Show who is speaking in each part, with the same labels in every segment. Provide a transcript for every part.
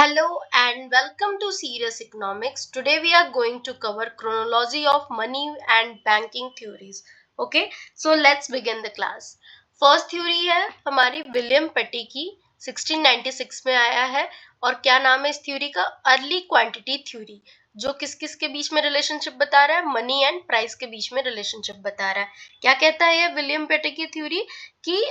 Speaker 1: Hello and welcome to Serious Economics. Today we are going to cover chronology of money and banking theories. Okay, so let's begin the class. First theory है हमारी William पेटी की 1696 में आया है और क्या नाम है इस थ्योरी का? अर्ली क्वांटिटी थ्योरी, जो किस किस के बीच में रिलेशनशिप बता रहा है? मनी एंड प्राइस के बीच में रिलेशनशिप बता रहा है। क्या कहता है ये विलियम पेटी की थ्योरी कि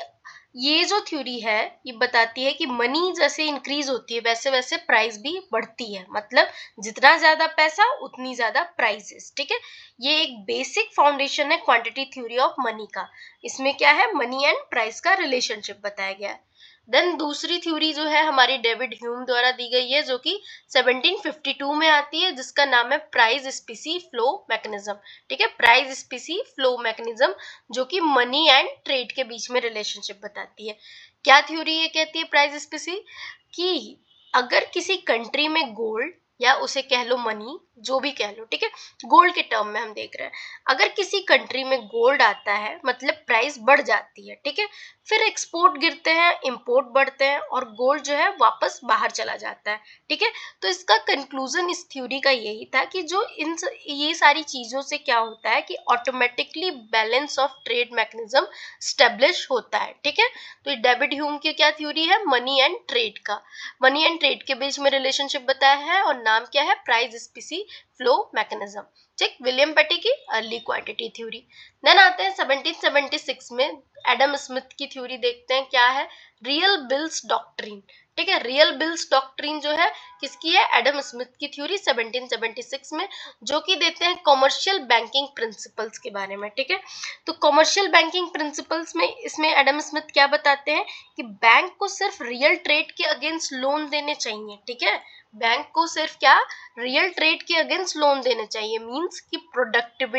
Speaker 1: ये जो थ्योरी है ये बताती है कि मनी जैसे इंक्रीज होती है वैसे वैसे प्राइस भी बढ़ती है, मतलब जितना ज्यादा पैसा उतनी ज्यादा प्राइसेस। ठीक है, ये एक बेसिक फाउंडेशन है क्वांटिटी थ्योरी ऑफ मनी का। इसमें क्या है? मनी एंड प्राइस का रिलेशनशिप बताया गया है। देन दूसरी थ्योरी जो है हमारी डेविड ह्यूम द्वारा दी गई है, जो कि 1752 में आती है, जिसका नाम है प्राइस स्पीसी फ्लो मैकेनिज्म। ठीक है, प्राइस स्पीसी फ्लो मैकेनिज्म, जो कि मनी एंड ट्रेड के बीच में रिलेशनशिप बताती है। क्या थ्योरी ये कहती है प्राइस स्पीसी कि अगर किसी कंट्री में गोल्ड या उसे कह लो मनी, जो भी कह लो, ठीक है, गोल्ड के टर्म में हम देख रहे हैं, अगर किसी कंट्री में गोल्ड आता है मतलब प्राइस बढ़ जाती है। ठीक है, फिर एक्सपोर्ट गिरते हैं, इंपोर्ट बढ़ते हैं और गोल्ड जो है वापस बाहर चला जाता है। ठीक है, तो इसका कंक्लूजन इस थ्योरी का यही था कि जो ये सारी चीजों से क्या होता है कि automatically balance of trade mechanism establish होता है। ठीक है, तो डेविड ह्यूम की क्या थ्योरी है? मनी एंड ट्रेड का, मनी एंड ट्रेड के बीच में रिलेशनशिप बताया है और नाम क्या है? Price स्पीसी flow mechanism. ठीक, विलियम पेटी की अर्ली क्वांटिटी थ्योरी। देन आते हैं 1776 में एडम स्मिथ की थ्योरी, देखते हैं क्या है? Real bills doctrine. ठीक है, रियल बिल्स डॉक्ट्रिन जो है किसकी है? एडम स्मिथ की थ्योरी 1776 में, जो कि देते हैं कॉमर्शियल बैंकिंग प्रिंसिपल्स के बारे में। ठीक है, तो कॉमर्शियल बैंकिंग प्रिंसिपल्स में इसमें एडम स्मिथ क्या बताते हैं कि बैंक को सिर्फ रियल ट्रेड के अगेंस्ट लोन देने चाहिए। ठीक है, बैंक को सिर्फ क्या? रियल ट्रेड के अगेंस्ट लोन देने चाहिए, मींस कि प्रोडक्टिव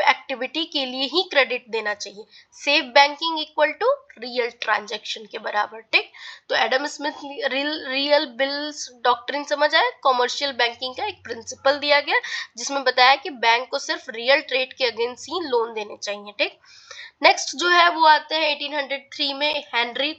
Speaker 1: एक्टिविटी के लिए ही क्रेडिट देना चाहिए। Safe banking equal to real transaction के बराबर। ठीक, तो Adam Smith real bills doctrine समझ आया? कॉमर्शियल बैंकिंग का एक प्रिंसिपल दिया गया जिसमें बताया कि बैंक को सिर्फ रियल ट्रेड के अगेंस्ट ही लोन देने चाहिए। ठीक, नेक्स्ट जो है वो आते हैं 1803 में हेनरी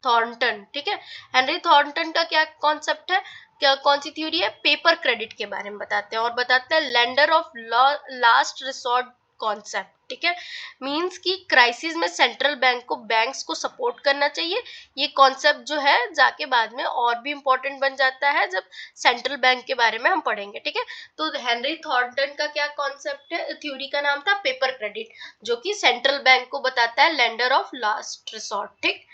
Speaker 1: थॉर्नटन। ठीक है, हेनरी थॉर्नटन का क्या कॉन्सेप्ट है? क्या कौन सी थ्योरी है? पेपर क्रेडिट के बारे में बताते हैं और बताते हैं lender of last resort concept. ठीक है, मींस कि क्राइसिस में सेंट्रल बैंक को बैंक्स को सपोर्ट करना चाहिए। ये कॉन्सेप्ट जो है जाके बाद में और भी इंपॉर्टेंट बन जाता है जब सेंट्रल बैंक के बारे में हम पढ़ेंगे। ठीक है, तो हेनरी थॉर्नटन का क्या कॉन्सेप्ट है? थ्योरी का नाम था पेपर क्रेडिट, जो कि सेंट्रल बैंक को बताता है लेंडर ऑफ लास्ट रिसोर्ट। ठीक,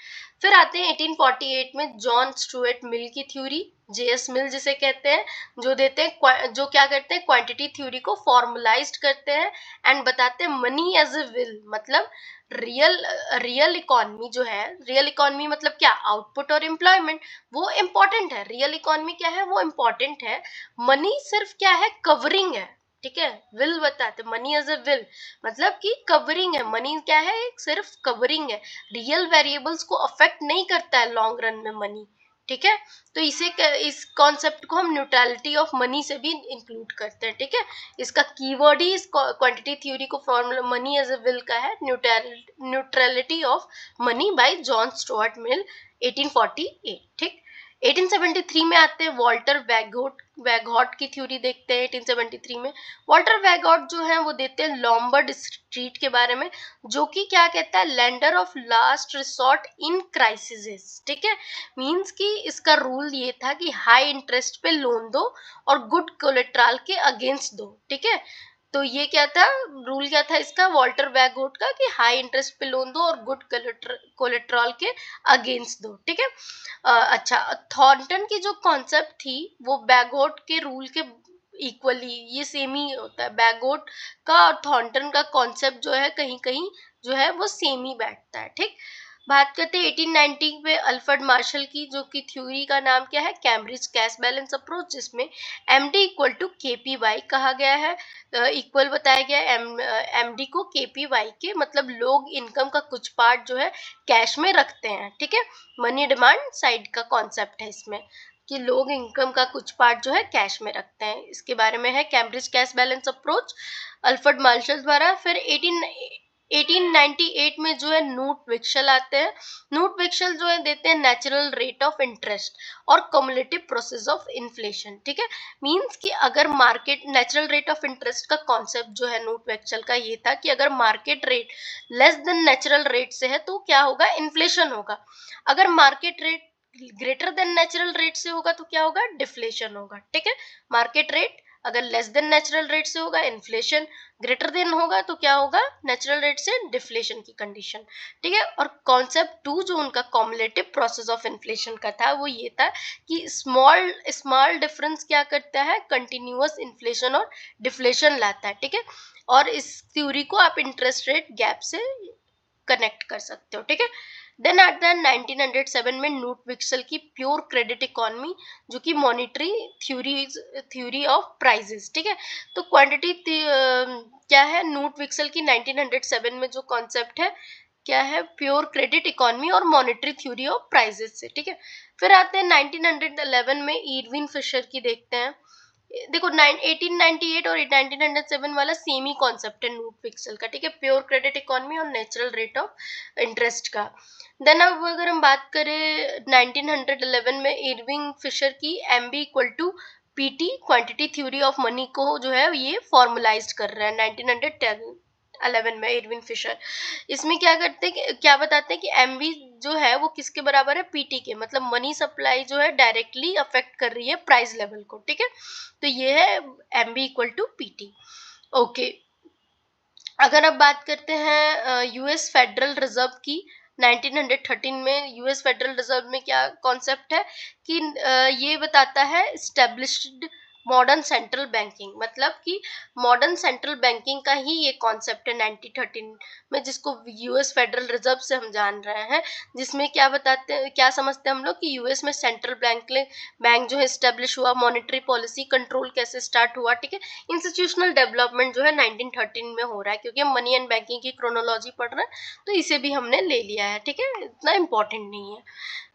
Speaker 1: फिर आते हैं 1848 में जॉन स्टुअर्ट मिल की थ्योरी, जेएस मिल जिसे कहते हैं, जो क्या करते हैं? क्वांटिटी थ्योरी को फॉर्मलाइज्ड करते हैं एंड बताते हैं मनी एज ए विल, मतलब रियल इकोनॉमी जो है, रियल इकोनॉमी मतलब क्या? आउटपुट और एम्प्लॉयमेंट, वो इंपॉर्टेंट है। रियल इकोनॉमी क्या है? वो इंपॉर्टेंट है। मनी सिर्फ क्या है? कवरिंग है। ठीक है, विल बताते मनी एज ए विल, मतलब कि कवरिंग है। मनी क्या है? एक सिर्फ कवरिंग है, रियल वेरिएबल्स को अफेक्ट नहीं करता है लॉन्ग रन में मनी। ठीक है, तो इस कॉन्सेप्ट को हम न्यूट्रलिटी ऑफ मनी से भी इंक्लूड करते हैं। ठीक है, इसका कीवर्ड ही इस क्वांटिटी थ्योरी को formula money as a veil का है, neutrality of money by John Stuart Mill 1848। ठीक, 1873 में आते हैं वॉल्टर वैगहॉट की थ्योरी, देखते हैं 1873 में। वॉल्टर वैगहॉट जो है वो देते हैं लॉम्बर्ड स्ट्रीट के बारे में, जो कि क्या कहता है? Lender of last resort in crisis. ठीक है, मींस कि इसका रूल ये था कि हाई इंटरेस्ट पे लोन दो और गुड कोलेट्रल के अगेंस्ट दो। ठीक है, तो ये क्या था? रूल क्या था इसका, वॉल्टर वैगहॉट का, कि हाई इंटरेस्ट पे लोन दो और गुड कोलेट्रल के अगेंस्ट दो। ठीक है, अच्छा, थॉर्नटन की जो कॉन्सेप्ट थी वो बैगोट के रूल के इक्वली, ये सेम ही होता है। बैगोट का और थॉर्नटन का कॉन्सेप्ट जो है कहीं कहीं जो है वो सेम ही बैठता है। ठीक, बात करते हैं 1890 में अल्फ्रेड मार्शल की, जो कि थ्योरी का नाम क्या है? कैम्ब्रिज कैश बैलेंस अप्रोच, जिसमें एम डी इक्वल टू के पी वाई कहा गया है। इक्वल बताया गया एम डी को के पी वाई के, मतलब लोग इनकम का कुछ पार्ट जो है कैश में रखते हैं। ठीक है, मनी डिमांड साइड का कॉन्सेप्ट है इसमें, कि लोग इनकम का कुछ पार्ट जो है कैश में रखते हैं। इसके बारे में है Cambridge cash balance approach, Alfred Marshall द्वारा। फिर 1898 में जो है नूट विक्शल आते हैं। नूट विक्शल जो है देते हैं नेचुरल रेट ऑफ इंटरेस्ट और कम्युलेटिव प्रोसेस ऑफ इन्फ्लेशन। ठीक है, मींस कि अगर market natural rate of interest का कॉन्सेप्ट जो है नूट विक्शल का ये था कि अगर market rate less than natural rate से है तो क्या होगा, इन्फ्लेशन होगा। अगर market rate greater than natural rate से होगा तो क्या होगा, डिफ्लेशन होगा। ठीक है, मार्केट रेट अगर लेस देन नेचुरल रेट से होगा इन्फ्लेशन, ग्रेटर देन होगा तो क्या होगा, नेचुरल रेट से डिफ्लेशन की कंडीशन। ठीक है, और कॉन्सेप्ट 2 जो उनका कॉम्युलेटिव प्रोसेस ऑफ इन्फ्लेशन का था वो ये था कि स्मॉल स्मॉल डिफरेंस क्या करता है, कंटिन्यूअस इन्फ्लेशन और डिफ्लेशन लाता है। ठीक है, और इस थ्योरी को आप इंटरेस्ट रेट गैप से कनेक्ट कर सकते हो। ठीक है, देन एट द 1907 में नूट विक्सल की प्योर क्रेडिट इकोनॉमी जो कि मॉनिटरी थ्योरी ऑफ प्राइसेस। ठीक है, तो क्वांटिटी क्या है, नूट विक्सल की 1907 में जो कॉन्सेप्ट है क्या है, प्योर क्रेडिट इकोनॉमी और मॉनेटरी थ्योरी ऑफ प्राइसेस से। ठीक है, फिर आते हैं 1911 में इरविन फिशर की, देखते हैं। देखो 1898 और 1907 वाला सेम ही कॉन्सेप्ट है नूट विक्सल का। ठीक है, प्योर क्रेडिट इकोनॉमी और नेचुरल रेट ऑफ इंटरेस्ट का। देन अब अगर हम बात करें 1911 में इरविंग फिशर की MV equal to PT quantity theory of money को जो है ये फॉर्मुलाइज कर रहा है 1911 में इरविन फिशर। इसमें क्या करते हैं, क्या बताते हैं कि एमबी जो है वो किसके बराबर है, पीटी के, मतलब मनी सप्लाई जो है डायरेक्टली अफेक्ट कर रही है प्राइस लेवल को। ठीक है, तो ये है MV equal to PT. Okay, अगर अब बात करते हैं यूएस फेडरल रिजर्व की, 1913 में यूएस फेडरल रिजर्व में क्या कॉन्सेप्ट है कि ये बताता है एस्टेब्लिश्ड मॉडर्न सेंट्रल बैंकिंग, मतलब कि मॉडर्न सेंट्रल बैंकिंग का ही ये कॉन्सेप्ट है 1913 में, जिसको यूएस फेडरल रिजर्व से हम जान रहे हैं। जिसमें क्या बताते हैं, क्या समझते हैं हम लोग कि यूएस में सेंट्रल बैंक जो है एस्टेब्लिश हुआ, मॉनेटरी पॉलिसी कंट्रोल कैसे स्टार्ट हुआ। ठीक है, इंस्टीट्यूशनल डेवलपमेंट जो है 1913 में हो रहा है, क्योंकि हम मनी एंड बैंकिंग की क्रोनोलॉजी पढ़ रहे हैं तो इसे भी हमने ले लिया है। ठीक है, इतना इंपॉर्टेंट नहीं है।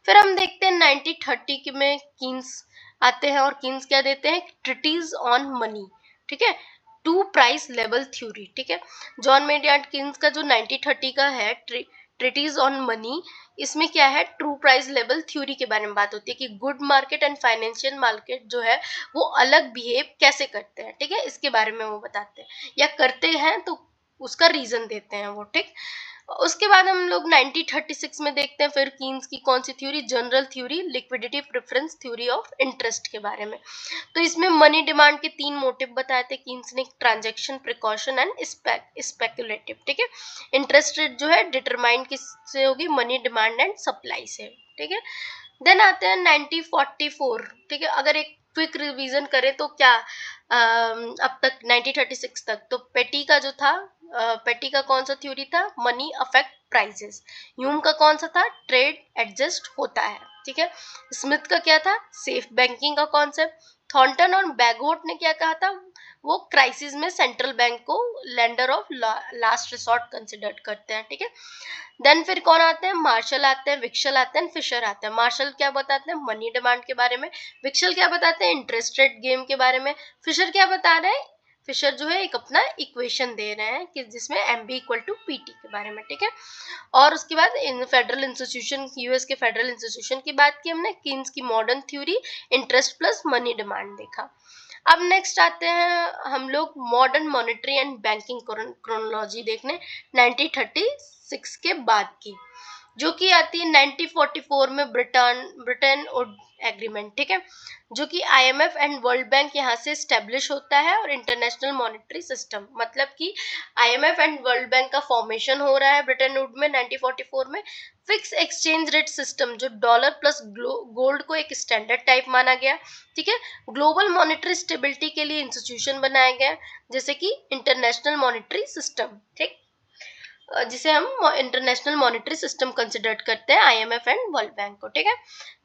Speaker 1: फिर हम देखते हैं 1930 में कीन्स आते हैं, और कीन्स क्या देते हैं, ट्रिटीज ऑन मनी। ठीक है, टू प्राइस लेवल थ्योरी। ठीक है, जॉन मेरियार्ड कीन्स का जो 1930 का है ट्रिटीज ऑन मनी, इसमें क्या है, ट्रू प्राइस लेवल थ्योरी के बारे में बात होती है कि good market and financial market जो है वो अलग बिहेव कैसे करते हैं। ठीक है, इसके बारे में वो बताते हैं, या करते हैं तो उसका रीजन देते हैं वो। ठीक, उसके बाद हम लोग 1936 में देखते हैं फिर कीन्स की कौन सी theory, general theory liquidity preference theory of interest के बारे में। तो इसमें मनी डिमांड के 3 मोटिव बताए थे कीन्स ने, ट्रांजैक्शन, प्रिकॉशन एंड स्पेकुलेटिव। ठीक है, इंटरेस्ट रेट जो है डिटरमाइन किससे होगी, मनी डिमांड एंड सप्लाई से। ठीक है, देन आते हैं 1944। ठीक है, अगर एक क्विक रिवीजन करें तो क्या अब तक 1936 तक तो पेटी का जो था, पेटी का कौन सा थ्योरी था, मनी अफेक्ट प्राइसेस। ह्यूम का कौन सा था, ट्रेड एडजस्ट होता है। ठीक है, स्मिथ का क्या था, सेफ बैंकिंग का कॉन्सेप्ट। थॉर्नटन और बैगवोट ने क्या कहा था, वो क्राइसिस में सेंट्रल बैंक को lender of last resort consider करते हैं। ठीक है, देन फिर कौन आते हैं, मार्शल आते हैं, विक्शल आते हैं, फिशर आते हैं। मार्शल क्या बताते हैं, मनी डिमांड के बारे में। विक्शल क्या बताते हैं, इंटरेस्ट रेट गेम के बारे में। फिशर क्या बता रहे हैं, फिशर जो है एक अपना इक्वेशन दे रहे हैं कि जिसमें एमबी इक्वल टू पीटी के बारे में। ठीक है, और उसके बाद इन फेडरल इंस्टीट्यूशन, यूएस के फेडरल इंस्टीट्यूशन की बात की हमने, कीन्स की modern theory, interest plus money demand देखा। अब नेक्स्ट आते हैं हम लोग modern monetary and banking chronology देखने 1936 के बाद की, जो कि आती है 1944 में ब्रिटेन वुड एग्रीमेंट। ठीक है, जो कि आईएमएफ एंड वर्ल्ड बैंक यहाँ से स्टेब्लिश होता है, और इंटरनेशनल मॉनेटरी सिस्टम, मतलब कि आईएमएफ एंड वर्ल्ड बैंक का फॉर्मेशन हो रहा है ब्रिटेन वुड में 1944 में। फिक्स एक्सचेंज रेट सिस्टम, जो डॉलर प्लस गोल्ड को एक स्टैंडर्ड टाइप माना गया। ठीक है, ग्लोबल मॉनेटरी स्टेबिलिटी के लिए इंस्टीट्यूशन बनाए गए, जैसे कि इंटरनेशनल मॉनेटरी सिस्टम। ठीक, जिसे हम इंटरनेशनल मॉनेटरी सिस्टम कंसिडर करते हैं, आईएमएफ एंड वर्ल्ड बैंक को। ठीक है,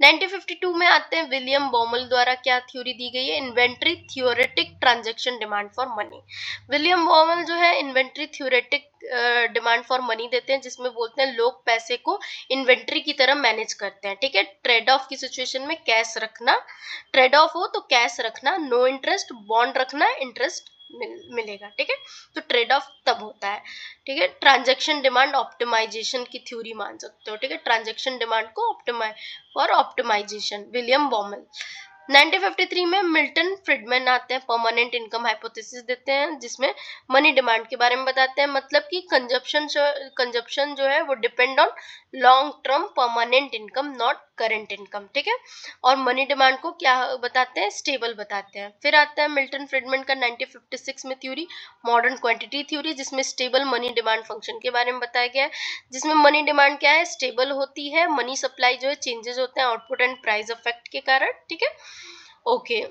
Speaker 1: 1952 में आते हैं, विलियम बॉमल द्वारा क्या थ्योरी दी गई है, inventory theoretic transaction demand for money. William Baumol जो है inventory theoretic demand for money देते हैं, जिसमें बोलते हैं लोग पैसे को इन्वेंट्री की तरह मैनेज करते हैं। ठीक है, ट्रेड ऑफ की सिचुएशन में कैश रखना, ट्रेड ऑफ हो तो कैश रखना, नो इंटरेस्ट बॉन्ड रखना, इंटरेस्ट मिलेगा, ठीक है। तो ट्रेड ऑफ तब होता है, ठीक है। ट्रांजैक्शन डिमांड ऑप्टिमाइजेशन की थ्योरी मान सकते हो, ठीक है। ट्रांजैक्शन डिमांड को ऑप्टिमाइजेशन, विलियम बॉमल। 1953 में मिल्टन फ्रीडमैन आते हैं, परमानेंट इनकम हाइपोथेसिस देते हैं, जिसमें मनी डिमांड के बारे में बताते हैं, मतलब कि कंजप्शन जो है वो depend on long term permanent income, not current income, ठीक है। और मनी डिमांड को क्या बताते हैं, स्टेबल बताते हैं। फिर आता है मिल्टन फ्रीडमैन का 1956 में थ्योरी, मॉडर्न क्वांटिटी थ्योरी, जिसमें स्टेबल मनी डिमांड फंक्शन के बारे में बताया गया है, जिसमें मनी डिमांड क्या है, स्टेबल होती है, मनी सप्लाई जो है चेंजेस होते हैं आउटपुट एंड प्राइस इफेक्ट के कारण, ठीक है। ओके,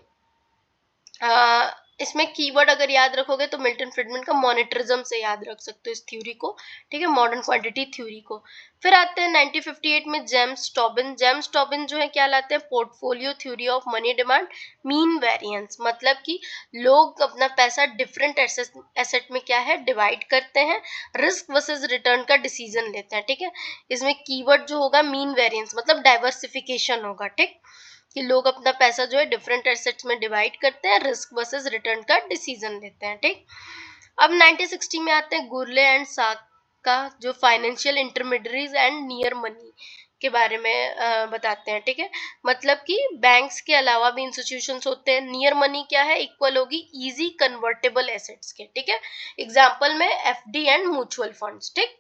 Speaker 1: इसमें कीवर्ड अगर याद रखोगे तो मिल्टन फ्रीडमैन का मॉनेटरिज्म से याद रख सकते हो इस थ्योरी को, ठीक है, मॉडर्न क्वांटिटी थ्योरी को। फिर आते हैं 1958 में जेम्स टॉबिन जो है क्या लाते हैं, portfolio theory of money demand, mean variance, मतलब कि लोग अपना पैसा डिफरेंट एसेट में क्या है डिवाइड करते हैं, रिस्क वर्सेस रिटर्न का डिसीजन लेते हैं, ठीक है। इसमें कीवर्ड जो होगा मीन वेरिएंस, मतलब डाइवर्सिफिकेशन होगा, ठीक, कि लोग अपना पैसा जो है डिफरेंट एसेट्स में डिवाइड करते हैं, रिस्क वर्सेस रिटर्न का डिसीजन लेते हैं, ठीक। अब 1960 में आते हैं गुरले एंड साक का, जो financial intermediaries and near money के बारे में बताते हैं, ठीक है। मतलब कि बैंक्स के अलावा भी इंस्टीट्यूशंस होते हैं। नियर मनी क्या है, इक्वल होगी इजी कन्वर्टेबल एसेट्स के, ठीक है। एग्जांपल में एफडी एंड म्यूचुअल फंड्स, ठीक।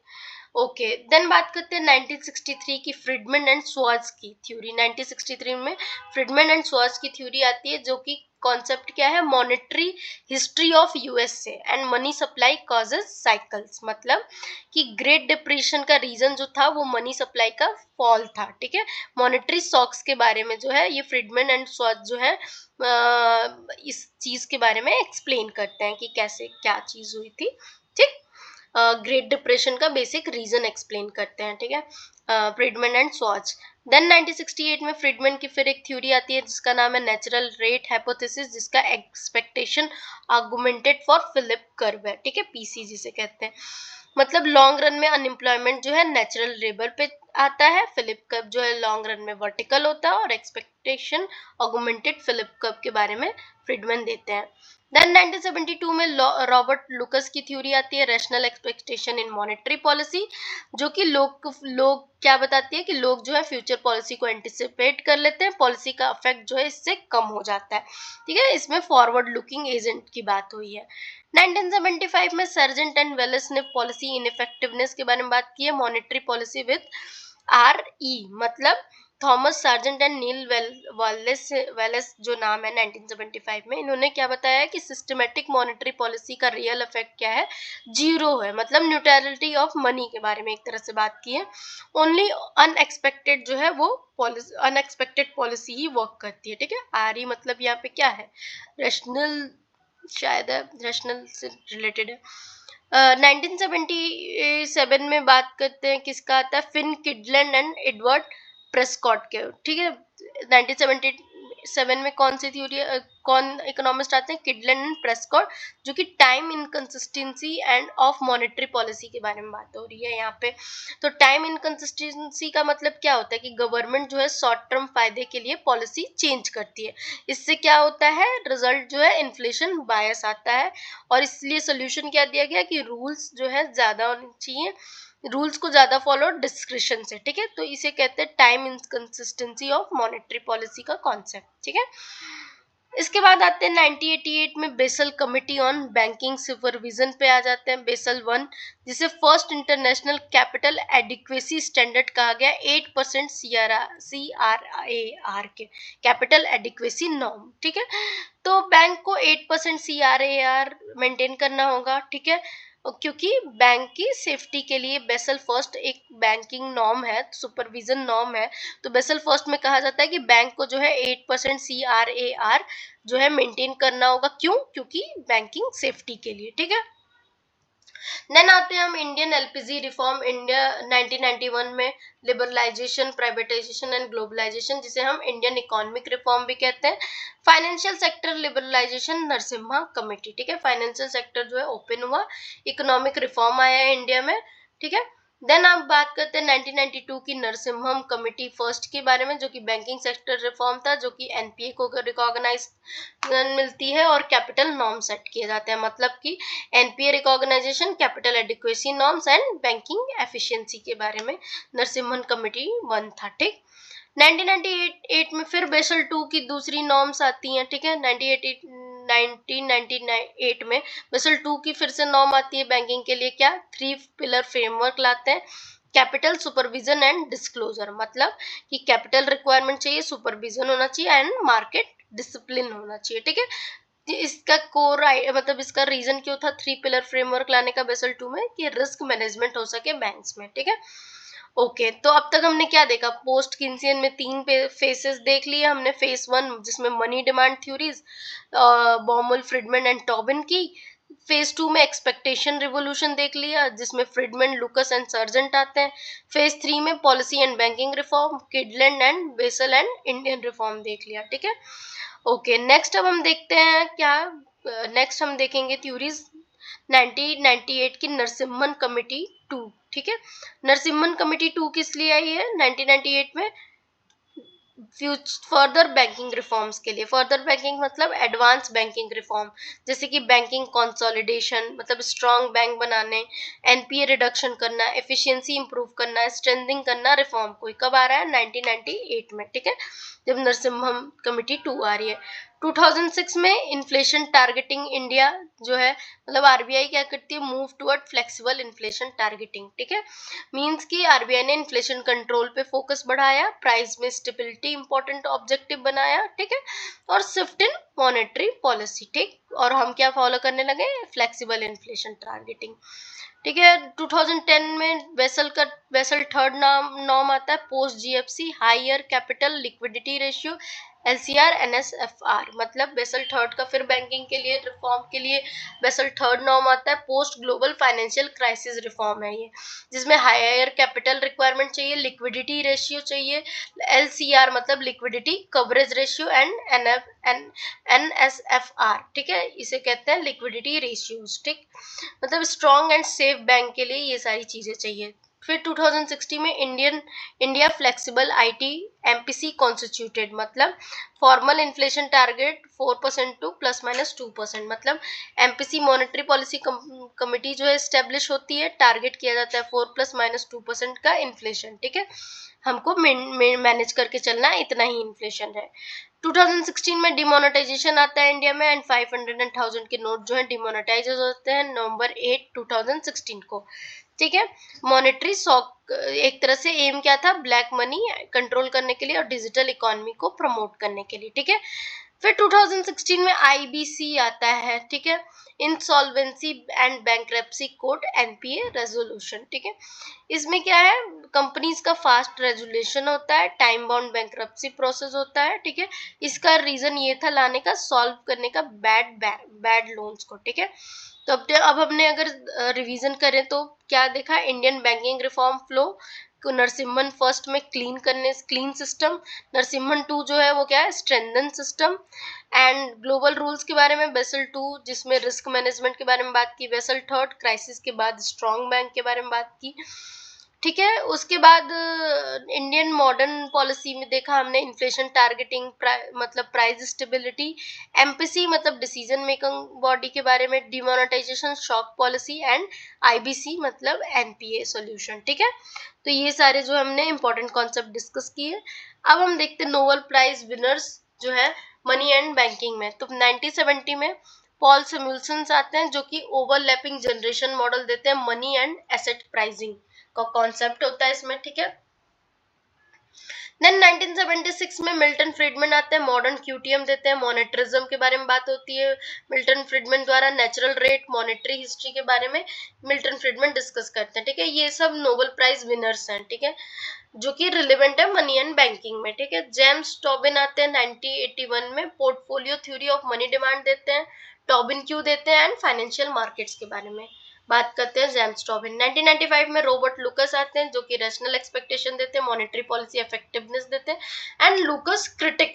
Speaker 1: ओके, देन बात करते हैं 1963 की, फ्रीडमैन एंड स्वार्ट्ज की थ्योरी। 1963 में फ्रीडमैन एंड स्वार्ट्ज की थ्योरी आती है, जो कि कॉन्सेप्ट क्या है, monetary history of USA and money supply causes cycles, मतलब कि ग्रेट डिप्रेशन का रीजन जो था वो मनी सप्लाई का फॉल था, ठीक है। मॉनेटरी शॉक्स के बारे में जो है ये फ्रीडमैन एंड स्वार्ट्ज जो है इस चीज के बारे में एक्सप्लेन करते हैं कि कैसे क्या चीज हुई थी, ठीक। ग्रेट डिप्रेशन का बेसिक रीजन एक्सप्लेन करते हैं, ठीक है, फ्रीडमैन एंड स्वार्ट्ज। देन 1968 में फ्रीडमैन की फिर एक थ्योरी आती है जिसका नाम है नेचुरल रेट हाइपोथेसिस, जिसका expectation augmented for Philip curve है, ठीक है, पीसी जिसे कहते हैं। मतलब लॉन्ग रन में अनएम्प्लॉयमेंट जो है नेचुरल लेबर पे आता है, फिलिप कर्व जो है लॉन्ग रन में वर्टिकल होता है, और एक्सपेक्टेशन ऑगमेंटेड फिलिप कर्व के बारे में फ्रीडमैन देते हैं। देन 1972 में रॉबर्ट लुकस की थ्योरी आती है, rational expectation in monetary policy, जो कि लोग क्या बताती है कि लोग जो है फ्यूचर पॉलिसी को एंटिसिपेट कर लेते हैं, पॉलिसी का इफेक्ट जो है इससे कम हो जाता है, ठीक है। इसमें फॉरवर्ड लुकिंग एजेंट की बात हुई है। 1975 में सर्जेंट एंड वेलेस ने पॉलिसी इनइफेक्टिवनेस के बारे में बात की है, मॉनेटरी पॉलिसी विद RE, मतलब Thomas Sargent and Neil Wallace जो नाम है 1975 में, इन्होंने क्या बताया है कि सिस्टमेटिक मॉनेटरी पॉलिसी का रियल इफेक्ट क्या है, जीरो है, मतलब न्यूट्रलिटी ऑफ मनी के बारे में एक तरह से बात की है। ओनली अनएक्सपेक्टेड जो है वो अनएक्सपेक्टेड पॉलिसी ही वर्क करती है, ठीक है। RE मतलब यहाँ पे क्या है, रेशनल, शायद है रेशनल से रिलेटेड है। 1977 में बात करते हैं, किसका आता है, फिन किडलैंड एंड एडवर्ड प्रेस्कॉट के, ठीक है। 1977 में कौन सी थ्योरी, कौन इकोनॉमिस्ट आते हैं, किडलैंड एंड प्रेस्कॉट, जो कि time inconsistency end of monetary policy के बारे में बात हो रही है यहाँ पे। तो टाइम इनकंसिस्टेंसी का मतलब क्या होता है कि गवर्नमेंट जो है शॉर्ट टर्म फायदे के लिए पॉलिसी चेंज करती है, इससे क्या होता है, रिजल्ट जो है इन्फ्लेशन बायस आता है, और इसलिए सोल्यूशन क्या दिया गया कि रूल्स जो है ज्यादा होने चाहिए, रूल्स को ज्यादा फॉलो डिस्क्रिशन से, ठीक है। तो इसे कहते हैं time inconsistency of monetary policy का कॉन्सेप्ट, ठीक है। इसके बाद आते हैं 1988 में Basel committee on banking supervision पे आ जाते हैं, बेसल 1, जिसे first international capital adequacy standard कहा गया, 8% CRAR के कैपिटल एडिक्वेसी नॉर्म, ठीक है। तो बैंक को 8% CRAR मेंटेन करना होगा, ठीक है, क्योंकि बैंक की सेफ्टी के लिए बेसल फर्स्ट एक बैंकिंग नॉर्म है, सुपरविजन नॉर्म है। तो बेसल फर्स्ट में कहा जाता है कि बैंक को जो है 8% CRAR जो है मेंटेन करना होगा, क्यों, क्योंकि बैंकिंग सेफ्टी के लिए, ठीक है। देन आते हैं हम इंडियन एलपीजी रिफॉर्म, इंडिया 1991 में लिबरलाइजेशन, प्राइवेटाइजेशन एंड ग्लोबलाइजेशन, जिसे हम इंडियन इकोनॉमिक रिफॉर्म भी कहते हैं। Financial sector liberalisation, Narasimha committee, ठीक है। फाइनेंशियल सेक्टर जो है ओपन हुआ, इकोनॉमिक रिफॉर्म आया है इंडिया में, ठीक है। देन आप बात करते हैं 1992 की नरसिम्हम कमेटी फर्स्ट के बारे में, जो कि बैंकिंग सेक्टर रिफॉर्म था, जो कि एनपीए को रिकॉग्नाइज मिलती है और कैपिटल नॉर्म सेट किए जाते हैं, मतलब कि NPA recognition, capital adequacy norms and banking efficiency के बारे में नरसिम्हन कमेटी 1 था। ठीक, 1998 में फिर बेसल 2 की दूसरी नॉर्म्स आती हैं। ठीक है, 1998 में बेसल 2 की फिर से नॉर्म आती है बैंकिंग के लिए, क्या 3 पिलर फ्रेमवर्क लाते हैं, कैपिटल, सुपरविजन एंड डिस्क्लोजर, मतलब कि कैपिटल रिक्वायरमेंट चाहिए, सुपरविजन होना चाहिए एंड मार्केट डिसिप्लिन होना चाहिए। ठीक है, इसका कोर मतलब इसका रीजन क्यों था 3 पिलर फ्रेमवर्क लाने का बेसल 2 में, कि रिस्क मैनेजमेंट हो सके बैंक्स में। ठीक है, ओके, तो अब तक हमने क्या देखा, पोस्ट किन्सियन में 3 फेसेस देख लिए हमने। फेस 1 जिसमें money demand theories, Baumol, Fridman and Tobin की। फेज 2 में एक्सपेक्टेशन रिवोल्यूशन देख लिया, जिसमें फ्रिडमैन, लुकस एंड सर्जेंट आते हैं। फेज 3 में policy and banking reform, Kydland and Basel and Indian reform देख लिया। ठीक है, ओके, नेक्स्ट अब हम देखते हैं क्या, नेक्स्ट हम देखेंगे थ्योरीज 1998 की नरसिम्हन कमेटी 2। ठीक है, नरसिम्हन कमेटी 2 किस लिए आई है 1998 में, फर्दर बैंकिंग रिफॉर्म्स के लिए। फर्दर बैंकिंग मतलब एडवांस बैंकिंग रिफॉर्म, जैसे कि बैंकिंग कंसोलिडेशन, मतलब स्ट्रॉन्ग बैंक बनाने, एनपीए रिडक्शन करना, एफिशिएंसी इंप्रूव करना, स्ट्रेंथनिंग करना रिफॉर्म को। कब आ रहा है 1998 में। ठीक है, जब नरसिम्हम कमेटी 2 आ रही है। 2006 में इन्फ्लेशन टारगेटिंग इंडिया जो है, मतलब आरबीआई क्या करती है, move toward flexible inflation targeting. ठीक है, मींस कि आरबीआई ने इन्फ्लेशन कंट्रोल पे फोकस बढ़ाया, प्राइस में स्टेबिलिटी इंपॉर्टेंट ऑब्जेक्टिव बनाया। ठीक है, और शिफ्ट इन मॉनेटरी पॉलिसी। ठीक, और हम क्या फॉलो करने लगे, फ्लेक्सिबल इन्फ्लेशन टारगेटिंग। ठीक है, 2010 में वेसल थर्ड नॉर्म आता है, post GFC, higher capital liquidity ratio, LCR, NSFR, मतलब बेसल थर्ड का फिर बैंकिंग के लिए रिफॉर्म के लिए बेसल थर्ड नॉर्म आता है। Post global financial crisis reform है ये, जिसमें हायर कैपिटल रिक्वायरमेंट चाहिए, लिक्विडिटी रेशियो चाहिए, एलसीआर मतलब लिक्विडिटी कवरेज रेशियो, एंड एनएसएफआर। ठीक है, इसे कहते हैं लिक्विडिटी रेशियोज। ठीक, मतलब स्ट्रॉन्ग एंड सेफ बैंक के लिए ये सारी चीजें चाहिए। फिर 2016 में India flexible IT MPC constituted, मतलब फॉर्मल इन्फ्लेशन टारगेट 4% टू ±2%, मतलब एमपीसी मॉनेटरी पॉलिसी कमिटी जो है स्टेब्लिश होती है, टारगेट किया जाता है 4 ± 2% का इन्फ्लेशन। ठीक है, हमको मैनेज करके चलना है, इतना ही इन्फ्लेशन है। 2016 में डिमोनेटाइजेशन आता है इंडिया में, एंड 500 एंड 1000 के नोट जो है डिमोनेटाइज होते हैं नवंबर 8 2016 को। ठीक है, मॉनेटरी शॉक एक तरह से एम क्या था, ब्लैक मनी कंट्रोल करने के लिए और डिजिटल इकोनॉमी को प्रमोट करने के लिए। ठीक है, फिर 2016 में आईबीसी आता है। ठीक है, insolvency and bankruptcy code NPA resolution. ठीक है, इसमें क्या है, कंपनीज का फास्ट रेजोल्यूशन होता है, टाइम बाउंड बैंक्रप्सी प्रोसेस होता है। ठीक है, इसका रीजन ये था लाने का, सॉल्व करने का बैड लोन्स को। ठीक है, तो अब हमने अगर रिवीजन करें तो क्या देखा, इंडियन बैंकिंग रिफॉर्म फ्लो को नरसिम्हन फर्स्ट में क्लीन सिस्टम, नरसिम्हन 2 जो है वो क्या है, strengthen system, and global rules के बारे में बेसल 2 जिसमें रिस्क मैनेजमेंट के बारे में बात की, बेसल थर्ड क्राइसिस के बाद स्ट्रॉन्ग बैंक के बारे में बात की। ठीक है, उसके बाद इंडियन मॉडर्न पॉलिसी में देखा हमने इन्फ्लेशन टारगेटिंग, मतलब प्राइस स्टेबिलिटी, एमपीसी मतलब डिसीजन मेकिंग बॉडी के बारे में, demonetisation, shock policy, and IBC मतलब एनपीए सॉल्यूशन। ठीक है, तो ये सारे जो हमने इंपॉर्टेंट कॉन्सेप्ट डिस्कस किए। अब हम देखते हैं नोबेल प्राइज विनर्स जो है मनी एंड बैंकिंग में। तो 1970 में पॉल सैमुअल्सन आते हैं, जो कि ओवरलैपिंग जनरेशन मॉडल देते हैं, मनी एंड एसेट प्राइसिंग का कॉन्सेप्ट होता है इसमें। ठीक है, देन 1976 में मिल्टन फ्रीडमैन आते हैं, मॉडर्न क्यूटीएम देते हैं, मॉनेटरिज्म के बारे में बात होती है मिल्टन फ्रीडमैन द्वारा, नेचुरल रेट, मॉनेटरी हिस्ट्री के बारे में मिल्टन फ्रीडमैन डिस्कस करते हैं। ठीक है, ये सब नोबेल प्राइज विनर्स हैं। ठीक है, जो कि रिलेवेंट है मनी एंड बैंकिंग में। ठीक है, जेम्स टॉबिन आते हैं 1981 में, portfolio theory of money demand देते हैं, टॉबिन क्यू देते हैं, एंड फाइनेंशियल मार्केट्स के बारे में बात करते हैं जेम्स टॉबिन। 1995 में रॉबर्ट लुकस आते हैं, जो कि रैशनल एक्सपेक्टेशन देते हैं, मॉनेटरी पॉलिसी इफेक्टिवनेस देते हैं, एंड लुकस क्रिटिक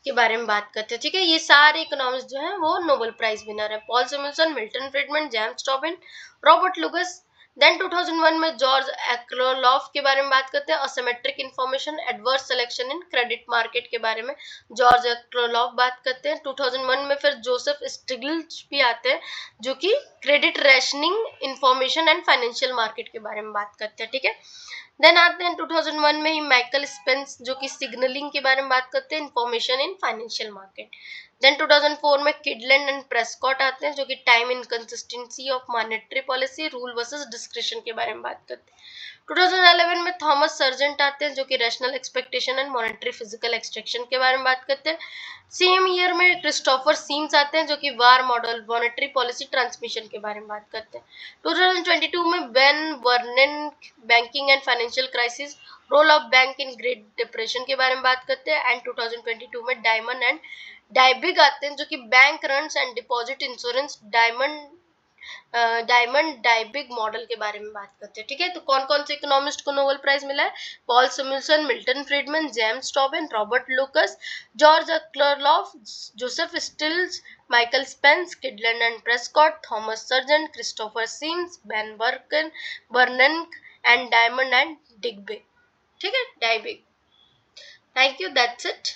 Speaker 1: के बारे में बात करते हैं। ठीक है, ये सारे इकोनॉमिस्ट जो हैं वो नोबेल प्राइज विनर है, Paul Samuelson, Milton Friedman, James Tobin, Robert Lucas, then 2001 में जॉर्ज एक्रोलॉफ के बारे में बात करते हैं, asymmetric information adverse selection in credit market के बारे में जॉर्ज एक्रोलॉफ बात करते हैं। 2001 में फिर जोसेफ स्टिग्लिट्ज भी आते हैं जो कि credit rationing information and financial market के बारे में बात करते हैं, ठीक है। देन आते हैं 2001 में ही माइकल स्पेंस जो कि सिग्नलिंग के बारे में बात करते हैं, information in financial market. Then 2004 में किडलैंड एंड प्रेस्कॉट आते हैं जो कि time inconsistency of monetary policy, rule versus discretion के बारे में बात करते हैं। 2011 में थॉमस सर्जेंट आते हैं जो कि rational expectation and monetary physical extraction के बारे में बात करते हैं। सेम ईयर में क्रिस्टोफर सीम्स आते हैं जो कि VAR model monetary policy transmission के बारे में बात करते हैं। 2022 में Ben Bernanke banking and financial crisis, role of bank in Great Depression के बारे में बात करते हैं। एंड 2022 में डायमंड एंड डाइबिग आते हैं जो कि bank runs and deposit insurance Diamond Dybvig model के बारे में बात करते हैं, ठीक है। तो कौन कौन से इकोनॉमिस्ट को नोबेल प्राइज मिला है? Paul Samuelson, Milton Friedman, James Tobin, Robert Lucas, George Akerlof, Joseph Stiglitz, Michael Spence, Kydland and Prescott, Thomas Sargent, Christopher Sims, Ben Bernanke and Diamond and डिग्बे, ठीक है, Dybvig. Thank you, that's it.